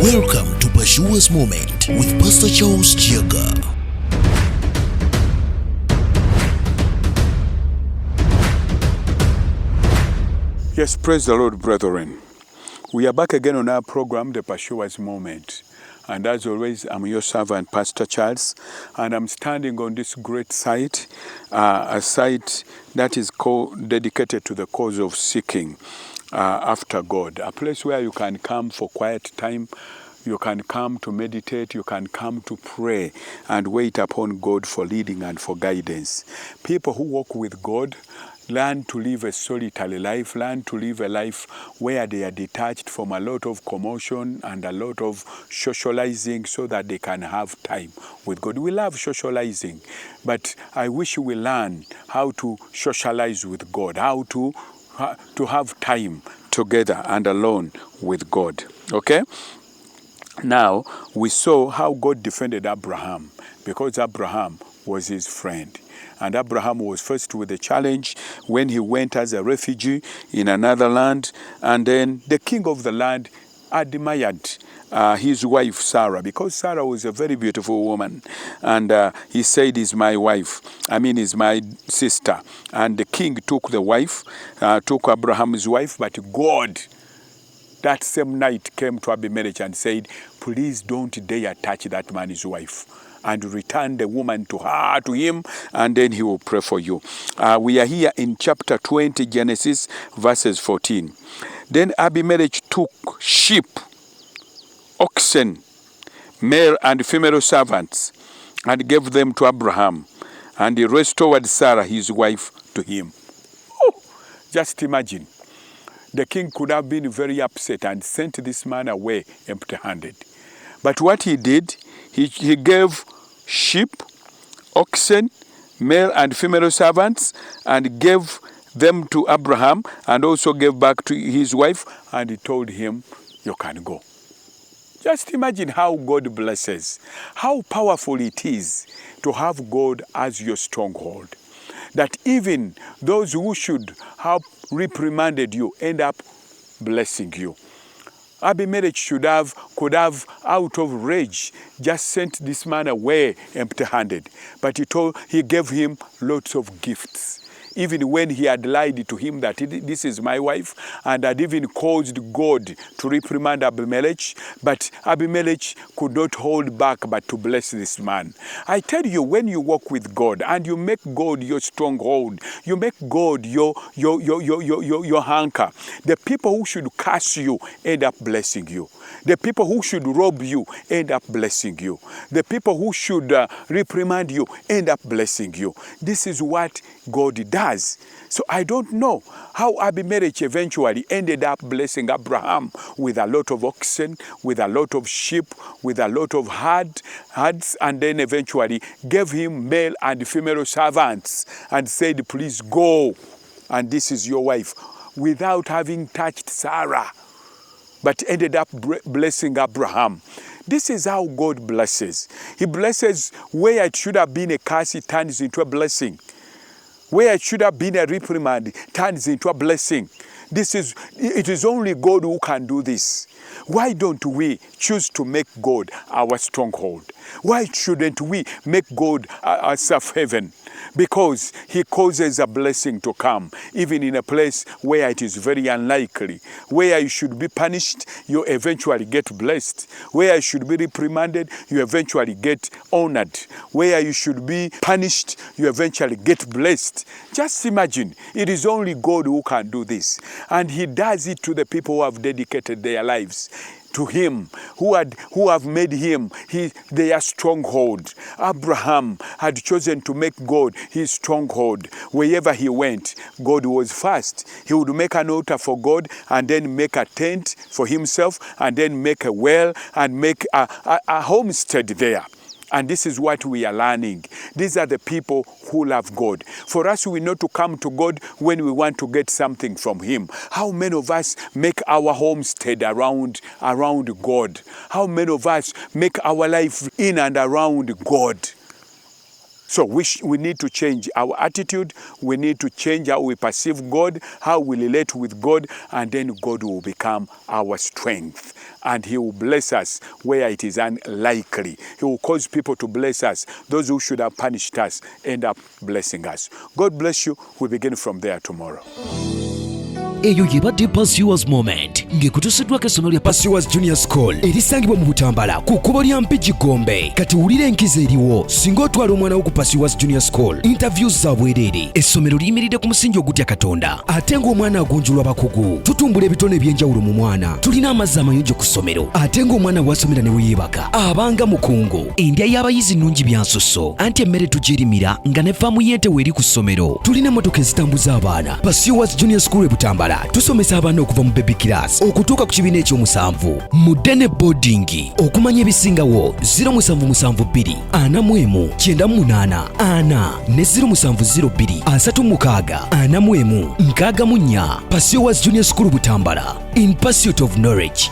Welcome to Pashua's Moment with Pastor Charles Kiyaga. Yes, praise the Lord, brethren. We are back again on our program, the Pashua's Moment. And as always, I'm your servant, Pastor Charles, and I'm standing on this great site, a site that is dedicated to the cause of seeking after God, a place where you can come for quiet time, you can come to meditate, you can come to pray and wait upon God for leading and for guidance. People who walk with God learn to live a solitary life, learn to live a life where they are detached from a lot of commotion and a lot of socializing so that they can have time with God. We love socializing, but I wish we learn how to socialize with God, how to have time together and alone with God. Okay? Now, we saw how God defended Abraham because Abraham was his friend. And Abraham was faced with a challenge when he went as a refugee in another land. And then the king of the land admired his wife Sarah, because Sarah was a very beautiful woman. And he said, is my my sister. And the king took the wife, took Abraham's wife, but God that same night came to Abimelech and said, please don't dare touch that man's wife, and return the woman to him, and then he will pray for you. We are here in chapter 20, Genesis, verses 14. Then Abimelech took sheep, oxen, male and female servants, and gave them to Abraham, and he restored Sarah, his wife, to him. Oh, just imagine. The king could have been very upset and sent this man away empty-handed. But what he did, he gave sheep, oxen, male and female servants, and gave them to Abraham, and also gave back to his wife, and he told him, you can go. Just imagine how God blesses, how powerful it is to have God as your stronghold. That even those who should have reprimanded you end up blessing you. Abimelech could have, out of rage, just sent this man away empty-handed. But he gave him lots of gifts. Even when he had lied to him that this is my wife, and had even caused God to reprimand Abimelech, but Abimelech could not hold back but to bless this man. I tell you, when you walk with God and you make God your stronghold, you make God your anchor, the people who should curse you end up blessing you. The people who should rob you end up blessing you. The people who should reprimand you end up blessing you. This is what God does. So I don't know how Abimelech eventually ended up blessing Abraham with a lot of oxen, with a lot of sheep, with a lot of herds, and then eventually gave him male and female servants and said, please go, and this is your wife, without having touched Sarah, but ended up blessing Abraham. This is how God blesses. He blesses where it should have been a curse, it turns into a blessing. Where it should have been a reprimand, it turns into a blessing. It is only God who can do this. Why don't we choose to make God our stronghold? Why shouldn't we make God our safe haven? Because he causes a blessing to come, even in a place where it is very unlikely. Where you should be punished, you eventually get blessed. Where you should be reprimanded, you eventually get honored. Where you should be punished, you eventually get blessed. Just imagine, it is only God who can do this. And he does it to the people who have dedicated their lives to him, who have made him their stronghold. Abraham had chosen to make God his stronghold. Wherever he went, God was first. He would make an altar for God, and then make a tent for himself, and then make a well, and make a homestead there. And this is what we are learning. These are the people who love God. For us, we know to come to God when we want to get something from him. How many of us make our homestead around God? How many of us make our life in and around God? So we need to change our attitude. We need to change how we perceive God, how we relate with God, and then God will become our strength. And he will bless us where it is unlikely. He will cause people to bless us. Those who should have punished us end up blessing us. God bless you. We begin from there tomorrow. Eyo yebadde Pursuers Moment ng'ekutuusiddwako essomero lya Pursuers Junior School erisangibwa mu Butambala ku kkubo lya Mpigi Gombe. Kati wulira enkizo eriwo singa otwala omwana wo ku Pursuers Junior School. Interviews za bwereere. Essomero liyimiridde ku musingi ogutya Katonda ate ng'omwana agunjulwa bakugu. Tutumbula ebitone eby'enjawulo mu mwana. Tulina amazzi amayonjo ku ssomero ate ng'omwana wasomera ne weyeebaka abanga mukungu. Endya y'abayizi nnungi byansusso anti emmere tugyerimira nga ne faamu y'ente weeri ku ssomero. Tulina emmotoka ezitambuza abaana. Pursuers Junior School e Butambala tusomesa abaana okuva mu baby class okutuuka ku kibiina ekyomusanvu. Mudde boarding okumanya ebisingawo 0772 41 98 4 ne 0702 36 41 64. Pursuers Junior School Butambala, in pursuit of knowledge.